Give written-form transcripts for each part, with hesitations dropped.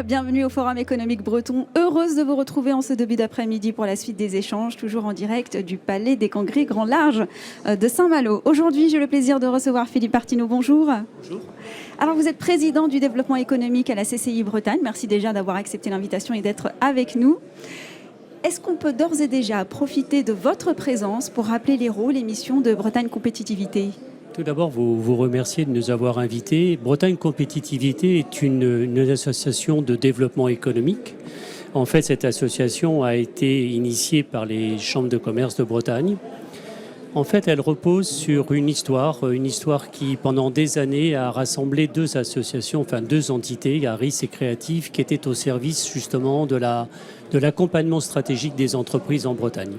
bienvenue au Forum économique breton. Heureuse de vous retrouver en ce début d'après-midi pour la suite des échanges, toujours en direct du Palais des Congrès Grand Large de Saint-Malo. Aujourd'hui, j'ai le plaisir de recevoir Philippe Artineau. Bonjour. Bonjour. Alors, vous êtes président du développement économique à la CCI Bretagne. Merci déjà d'avoir accepté l'invitation et d'être avec nous. Est-ce qu'on peut d'ores et déjà profiter de votre présence pour rappeler les rôles et missions de Bretagne Compétitivité ? Tout d'abord, vous remercier de nous avoir invités. Bretagne Compétitivité est une association de développement économique. En fait, cette association a été initiée par les chambres de commerce de Bretagne. En fait, elle repose sur une histoire qui, pendant des années, a rassemblé deux associations, enfin deux entités, Harris et Créative, qui étaient au service justement de l'accompagnement stratégique des entreprises en Bretagne.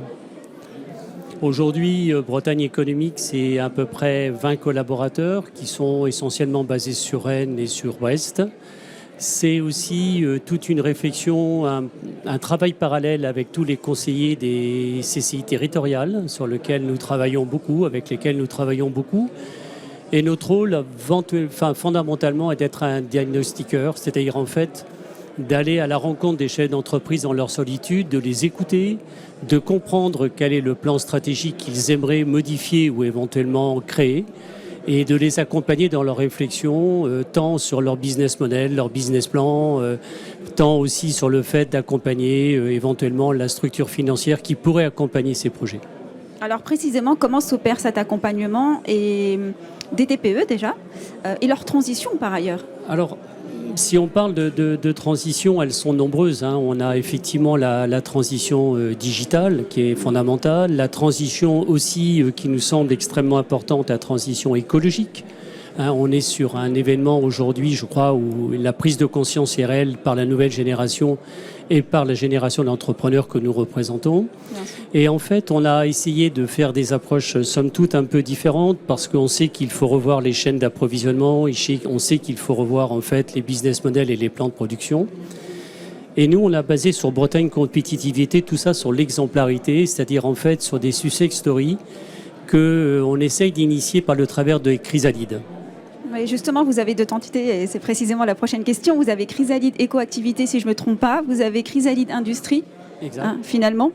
Aujourd'hui, Bretagne Économique, c'est à peu près 20 collaborateurs qui sont essentiellement basés sur Rennes et sur Brest. C'est aussi toute une réflexion, un travail parallèle avec tous les conseillers des CCI territoriales sur lesquels nous travaillons beaucoup, avec lesquels nous travaillons beaucoup. Et notre rôle, fondamentalement, est d'être un diagnostiqueur, c'est-à-dire en fait d'aller à la rencontre des chefs d'entreprise dans leur solitude, de les écouter, de comprendre quel est le plan stratégique qu'ils aimeraient modifier ou éventuellement créer, et de les accompagner dans leur réflexion, tant sur leur business model, leur business plan, tant aussi sur le fait d'accompagner éventuellement la structure financière qui pourrait accompagner ces projets. Alors précisément, comment s'opère cet accompagnement et des TPE déjà, et leur transition par ailleurs ? Alors, si on parle de transition, elles sont nombreuses. On a effectivement la transition digitale qui est fondamentale, la transition aussi qui nous semble extrêmement importante, la transition écologique. On est sur un événement aujourd'hui, je crois, où la prise de conscience est réelle par la nouvelle génération et par la génération d'entrepreneurs que nous représentons. Et en fait, on a essayé de faire des approches, somme toute, un peu différentes parce qu'on sait qu'il faut revoir les chaînes d'approvisionnement, on sait qu'il faut revoir en fait les business models et les plans de production. Et nous, on a basé sur Bretagne Compétitivité tout ça sur l'exemplarité, c'est-à-dire en fait sur des success stories qu'on essaye d'initier par le travers de Chrysalide. Oui, justement, vous avez deux entités, et c'est précisément la prochaine question. Vous avez Chrysalide Éco-Activité, si je ne me trompe pas. Vous avez Chrysalide Industrie, finalement.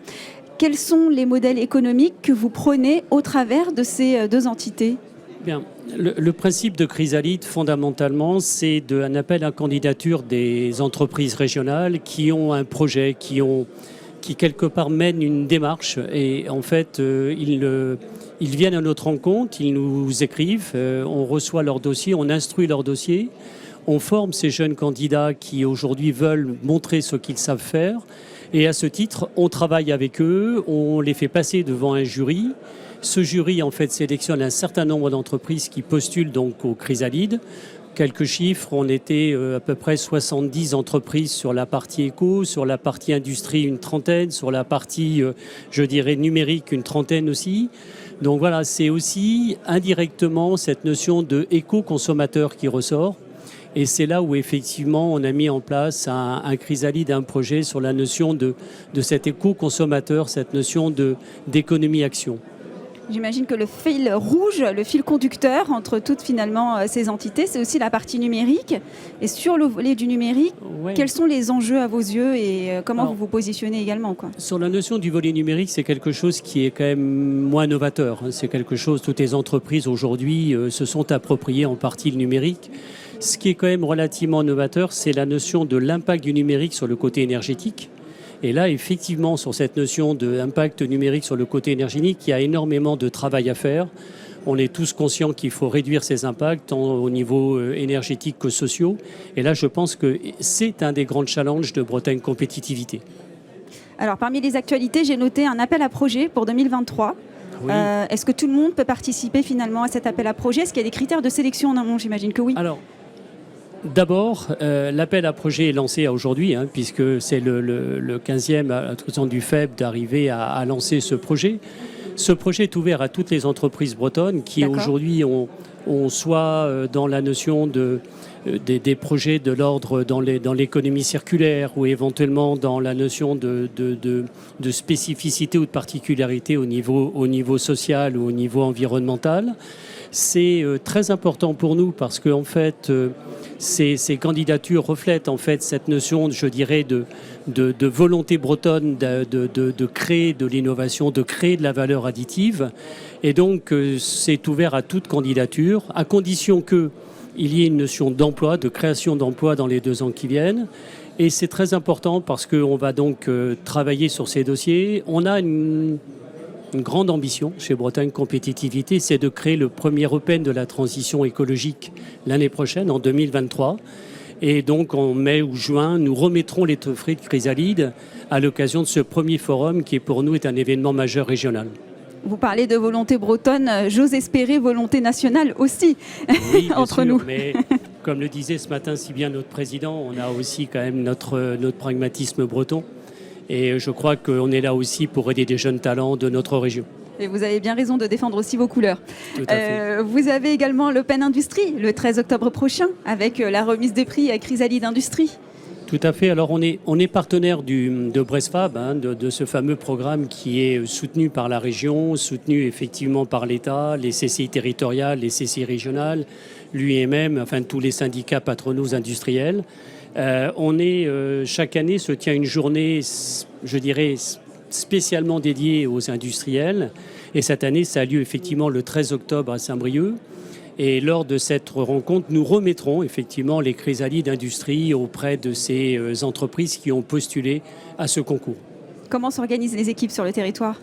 Quels sont les modèles économiques que vous prenez au travers de ces deux entités ? Bien. Le principe de Chrysalide, fondamentalement, c'est un appel à candidature des entreprises régionales qui ont un projet, qui quelque part mènent une démarche. Et en fait, ils viennent à notre rencontre, ils nous écrivent, on reçoit leur dossier, on instruit leur dossier, on forme ces jeunes candidats qui aujourd'hui veulent montrer ce qu'ils savent faire. Et à ce titre, on travaille avec eux, on les fait passer devant un jury. Ce jury, en fait, sélectionne un certain nombre d'entreprises qui postulent donc au Chrysalide. Quelques chiffres, on était à peu près 70 entreprises sur la partie éco, sur la partie industrie une trentaine, sur la partie, je dirais, numérique une trentaine aussi. Donc voilà, c'est aussi indirectement cette notion de éco-consommateur qui ressort. Et c'est là où effectivement on a mis en place un Chrysalide, un projet sur la notion de cet éco-consommateur, cette notion d'économie-action. J'imagine que le fil rouge, le fil conducteur entre toutes finalement ces entités, c'est aussi la partie numérique. Et sur le volet du numérique, Quels sont les enjeux à vos yeux et comment vous vous positionnez également, quoi ? Sur la notion du volet numérique, c'est quelque chose qui est quand même moins novateur. C'est quelque chose, toutes les entreprises aujourd'hui se sont appropriées en partie le numérique. Ce qui est quand même relativement novateur, c'est la notion de l'impact du numérique sur le côté énergétique. Et là, effectivement, sur cette notion d'impact numérique sur le côté énergétique, il y a énormément de travail à faire. On est tous conscients qu'il faut réduire ces impacts, tant au niveau énergétique que sociaux. Et là, je pense que c'est un des grands challenges de Bretagne Compétitivité. Alors, parmi les actualités, j'ai noté un appel à projet pour 2023. Oui. Est-ce que tout le monde peut participer finalement à cet appel à projet ? Est-ce qu'il y a des critères de sélection en amont ? J'imagine que oui. Alors, d'abord, l'appel à projet est lancé aujourd'hui, puisque c'est le 15e à du FEB d'arriver à lancer ce projet. Ce projet est ouvert à toutes les entreprises bretonnes qui aujourd'hui ont soit dans la notion des projets de l'ordre dans l'économie circulaire ou éventuellement dans la notion de spécificité ou de particularité au niveau social ou au niveau environnemental. C'est très important pour nous parce que en fait, ces candidatures reflètent en fait cette notion, je dirais, de volonté bretonne de créer de l'innovation, de créer de la valeur additive. Et donc, c'est ouvert à toute candidature, à condition qu'il y ait une notion d'emploi, de création d'emplois dans les 2 ans qui viennent. Et c'est très important parce qu'on va donc travailler sur ces dossiers. On a une grande ambition chez Bretagne Compétitivité, c'est de créer le premier Open de la transition écologique l'année prochaine, en 2023. Et donc, en mai ou juin, nous remettrons les trophées de Chrysalide à l'occasion de ce premier forum qui, pour nous, est un événement majeur régional. Vous parlez de volonté bretonne, j'ose espérer volonté nationale aussi, oui, entre sûr, nous. Mais comme le disait ce matin si bien notre président, on a aussi quand même notre pragmatisme breton. Et je crois qu'on est là aussi pour aider des jeunes talents de notre région. Et vous avez bien raison de défendre aussi vos couleurs. Tout à fait. Vous avez également l'Open Industrie le 13 octobre prochain avec la remise des prix à Chrysalide Industrie. Tout à fait. Alors on est partenaire de Bresfab, de ce fameux programme qui est soutenu par la région, soutenu effectivement par l'État, les CCI territoriales, les CCI régionales, l'UIMM, enfin tous les syndicats patronaux industriels. Chaque année se tient une journée, je dirais, spécialement dédiée aux industriels. Et cette année, ça a lieu effectivement le 13 octobre à Saint-Brieuc. Et lors de cette rencontre, nous remettrons effectivement les Chrysalides Industrie auprès de ces entreprises qui ont postulé à ce concours. Comment s'organisent les équipes sur le territoire ?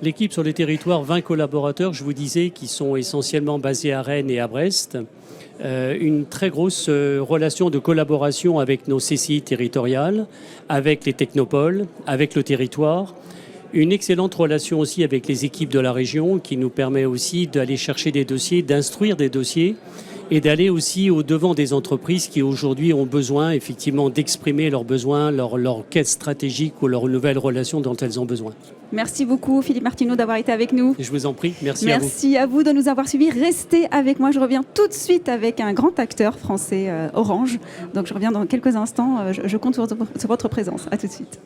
L'équipe sur le territoire, 20 collaborateurs, je vous disais, qui sont essentiellement basés à Rennes et à Brest. Une très grosse relation de collaboration avec nos CCI territoriales, avec les technopoles, avec le territoire. Une excellente relation aussi avec les équipes de la région qui nous permet aussi d'aller chercher des dossiers, d'instruire des dossiers et d'aller aussi au-devant des entreprises qui aujourd'hui ont besoin effectivement d'exprimer leurs besoins, leur quête stratégique ou leurs nouvelles relations dont elles ont besoin. Merci beaucoup Philippe Martineau d'avoir été avec nous. Je vous en prie, merci à vous. Merci à vous de nous avoir suivis. Restez avec moi, je reviens tout de suite avec un grand acteur français, Orange. Donc je reviens dans quelques instants, je compte sur votre présence. À tout de suite.